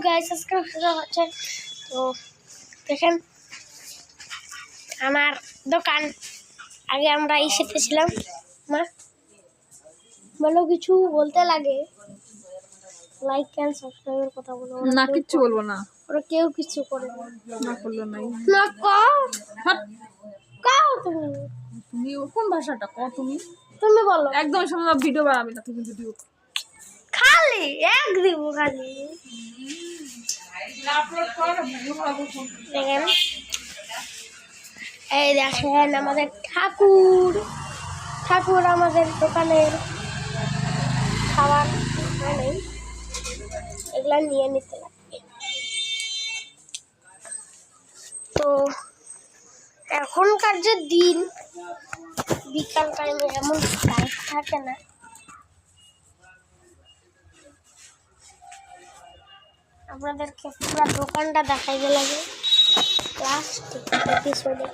Guys আজকে হচ্ছে তো দেখেন আমার দোকান আগে আমরা ইসেতে ছিলাম মা বলো কিছু বলতে লাগে লাইক এন্ড সাবস্ক্রাইবের কথা বলো না কিচ্ছু বলবো না ওরা কেউ কিছু করে না করলো নাই না কও হাট কও তুমি তুমি কোন ভাষাটা কও তুমি তুমি বলো একদম সময় ভিডিও বানাবি না তুমি ভিডিও খালি এক দিব খালি আপলোড কর দেখেন এই দেখেন আমাদের ঠাকুর ঠাকুর আমাদের দোকানের খাবার নেই এগুলা নিয়ে নিতে লাগবে তো এখনকার যে দিন বিকাল টাইমে এমন লাইট থাকে না আপনাদেরকে পুরো দোকানটা দেখাইতে লাগে লাস্ট এপিসোডে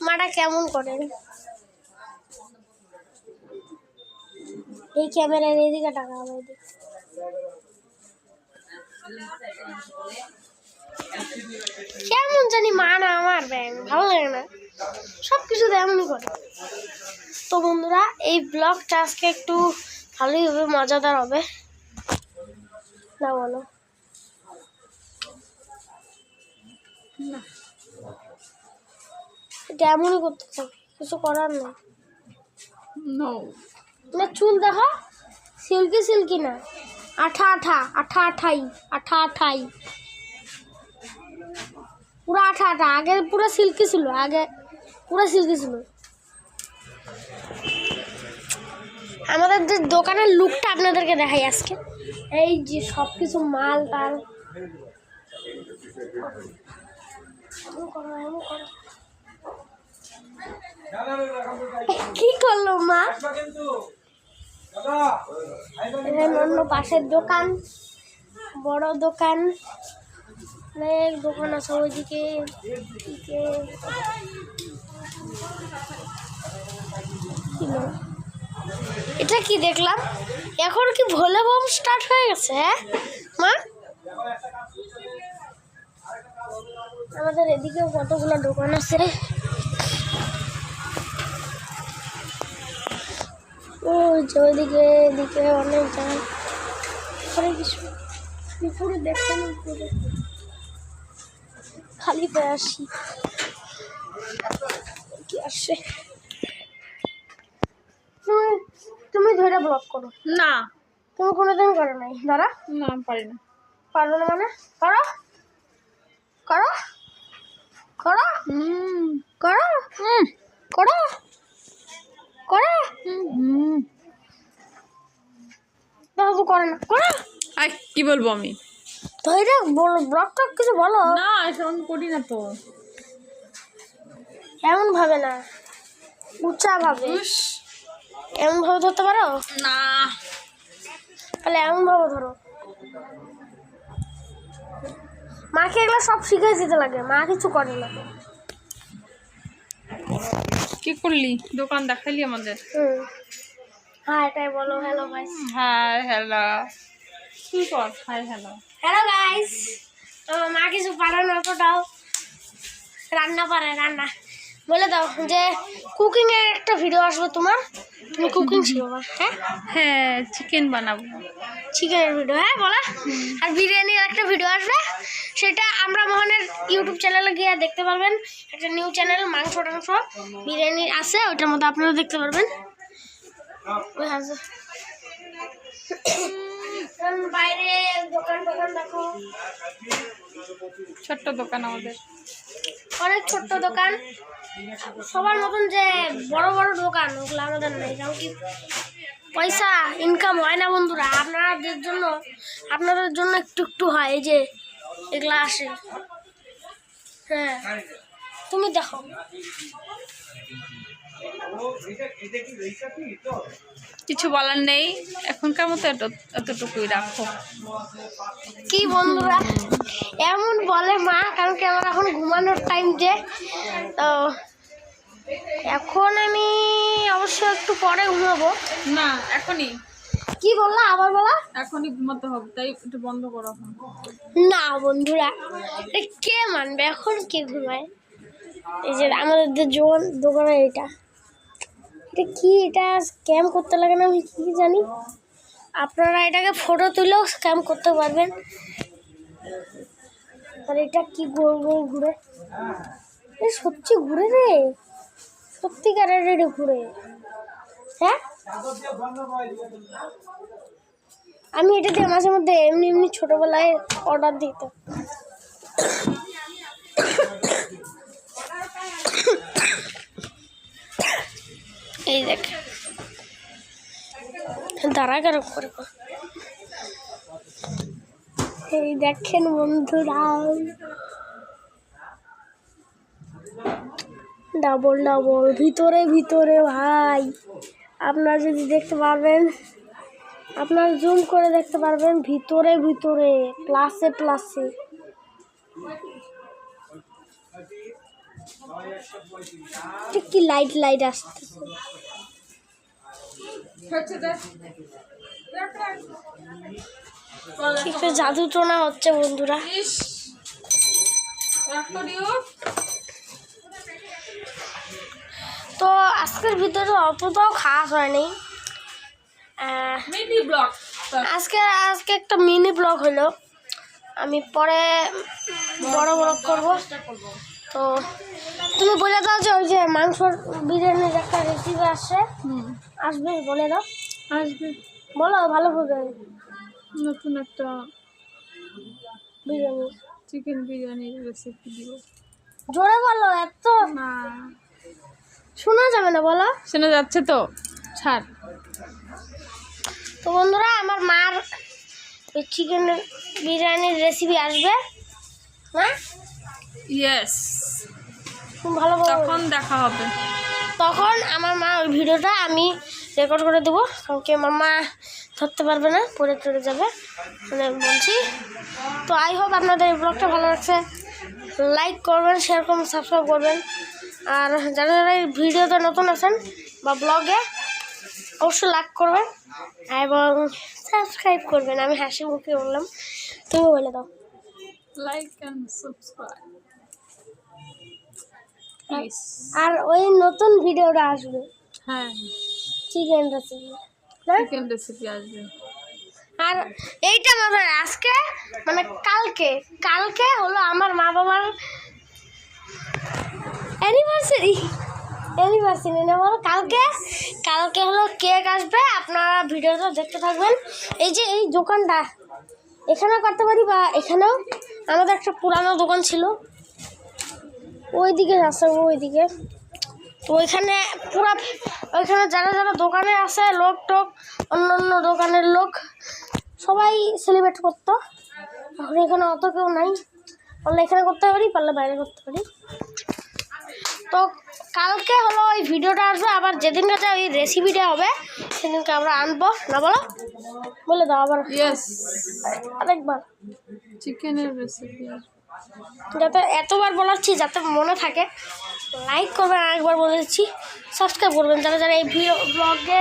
মাটা কেমন করেন এই ক্যামেরার এদিকে টাকা আমার দিকে কেমন জানি মা না আমার ব্যাং ভালো লাগে না সবকিছু এমনই করে তো বন্ধুরা এই ব্লগটা আজকে একটু ভালোই হবে মজাদার হবে না বলো এটা এমনই করতে থাকি কিছু করার নেই নো না চুল দেখো সিল্কি সিল্কি না আঠা আঠা আঠা আঠাই আঠা আঠাই পুরো আঠা আঠা আগে পুরো সিল্কি ছিল আগে পুরো সিল্কি ছিল আমাদের যে দোকানের লুকটা আপনাদেরকে দেখাই আজকে এই যে সব কিছু মাল টাল কি করলো মা অন্য পাশের দোকান বড় দোকান অনেক দোকান আছে ওইদিকে এটা কি দেখলাম এখন কি ভোলে বম স্টার্ট হয়ে গেছে হ্যাঁ মা আমাদের এদিকেও কতগুলো দোকান আছে ওইদিকে এদিকে অনেক জায়গা অনেক কিছু পুরো দেখতে পুরো খালি পেয়ে আসি কি আসে তুমি ধরে ব্লক করো না তুমি কোনোদিন করো নাই দাঁড়া না পারি না পারবে না মানে করো করো করো করো করো করো বাবু করে না করো আই কি বলবো আমি ধরে বলো ব্লক টক কিছু বলো না এসব করি না তো এমন ভাবে না উঁচা ভাবে এমন ভাবে ধরতে পারো না তাহলে এমন ভাবে ধরো মাকে এগুলো সব শিখিয়ে দিতে লাগে মা কিছু করে না কি করলি দোকান দেখাইলি আমাদের হ্যাঁ এটাই বলো হ্যালো গাইস হাই হ্যালো কি কর হাই হ্যালো হ্যালো গাইস মা কিছু পারে না ওটাও রান্না পারে রান্না বলে দাও যে কুকিং এর একটা ভিডিও আসবে তোমার তুমি কুকিং শিখবা হ্যাঁ হ্যাঁ চিকেন বানাবো চিকেনের ভিডিও হ্যাঁ বলা আর বিরিয়ানির একটা ভিডিও আসবে সেটা আমরা মোহনের ইউটিউব চ্যানেলে গিয়ে দেখতে পারবেন একটা নিউ চ্যানেল মাংস টাংস বিরিয়ানি আছে ওইটার মধ্যে আপনারা দেখতে পারবেন বাইরে দোকান টোকান দেখো ছোট্ট দোকান আমাদের অনেক ছোট্ট দোকান সবার মতন যে বড় বড় দোকান ওগুলো আমাদের নেই কারণ কি পয়সা ইনকাম হয় না বন্ধুরা আপনাদের জন্য একটু একটু হয় এই যে এগুলা আসে হ্যাঁ তুমি দেখো। কিছু বলার নেই, এখনকার মতো এতটুকুই রাখো। কি বন্ধুরা এমন বলে মা, কারণ কি আমার এখন ঘুমানোর টাইম যে, তো এখন আমি অবশ্য একটু পরে ঘুমাবো। না এখনই, কি বললা আবার বলা? এখনই ঘুমাতে হবে, তাই একটু বন্ধ করো এখন। না বন্ধুরা, এটা কে মানবে? এখন কে ঘুমায়? এই যে আমাদের যে দোকানে এটা কি, এটা স্ক্যাম করতে লাগে না, আমি কি জানি। আপনারা এটাকে ফটো তুলেও স্ক্যাম করতে পারবেন। আর এটা কি গোল গোল ঘুরে, সত্যি ঘুরে রে, সত্যিকারের এটা ঘুরে। হ্যাঁ আমি এটা দিয়ে মাঝে মধ্যে এমনি এমনি ছোটবেলায় অর্ডার দিতাম। এই দেখ দাঁড়া কেন করে, এই দেখেন বন্ধুরা, ডাবল ডাবল ভিতরে ভিতরে ভাই। আপনারা যদি দেখতে পারবেন, আপনারা জুম করে দেখতে পারবেন, ভিতরে ভিতরে প্লাসে প্লাসে। কি লাইট লাইট আসতেছে, একটা জাদু টোনা হচ্ছে বন্ধুরা। তো আজকের ভিডিওটা অতটাও খাস হয়নি, আজকে একটা মিনি ব্লগ হলো। আমি পরে বড় ব্লগ করব। তো তুমি বলে দাও যে ওই যে মাংসর বিরিয়ানির একটা রেসিপি আসবে বলে দাও। আসবে, বলো ভালো হবে। নতুন একটা বিরিয়ানি, চিকেন বিরিয়ানির রেসিপি দিব। জোরে বলো, এত না শোনা যাবে না, বলো। শোনা যাচ্ছে তো, ছাড়। তো বন্ধুরা আমার মার ওই চিকেন বিরিয়ানির রেসিপি আসবে না? ইয়েস, খুব ভালো, তখন দেখা হবে। তখন আমার মা ওই ভিডিওটা আমি রেকর্ড করে দেবো, কারণ কি আমার মা ধরতে পারবে না, পড়ে টরে যাবে, মানে বলছি। তো আই হোপ আপনাদের এই ব্লগটা ভালো লাগছে, লাইক করবেন, শেয়ার করবেন, সাবস্ক্রাইব করবেন। আর যারা যারা এই ভিডিওতে নতুন আছেন বা ব্লগে, অবশ্যই লাইক করবেন এবং সাবস্ক্রাইব করবেন। আমি হাসি মুখে বললাম, তুমি বলে দাও। Like and subscribe please. আর ওই নতুন ভিডিওটা আসবে, হ্যাঁ চিকেন রেসিপি, চিকেন রেসিপি আসবে। আর এইটা মাথায়, আজকে মানে কালকে হলো আমার মা বাবার অ্যানিভার্সারি না বলো, কালকে হলো কেক আসবে। আপনারা ভিডিওটা দেখতে থাকবেন। এই যে এই দোকানটা এখানেও করতে পারি, বা এখানেও আমাদের একটা পুরানো দোকান ছিল, ওইদিকে আছে, ওইদিকে। তো ওইখানে ওইখানে যারা যারা দোকানে আছে, লোক টোক, অন্য দোকানের লোক সবাই সেলিব্রেট করতো। এখন এখানে অত কেউ নাই, পারলে এখানে করতে পারি, পারলে বাইরে করতে পারি। তো কালকে হলো ওই ভিডিওটা আসবে, আবার যেদিনকাতে ওই রেসিপিটা হবে সেদিনকে আমরা আনবো না, বলে দাও আবার। ইয়েস, আরেকবার চিকেনের রেসিপি যাতে এতবার বলাচ্ছি যাতে মনে থাকে। লাইক করবেন, আরেকবার বলে দিচ্ছি, সাবস্ক্রাইব করবেন যারা যারা এই ব্লগে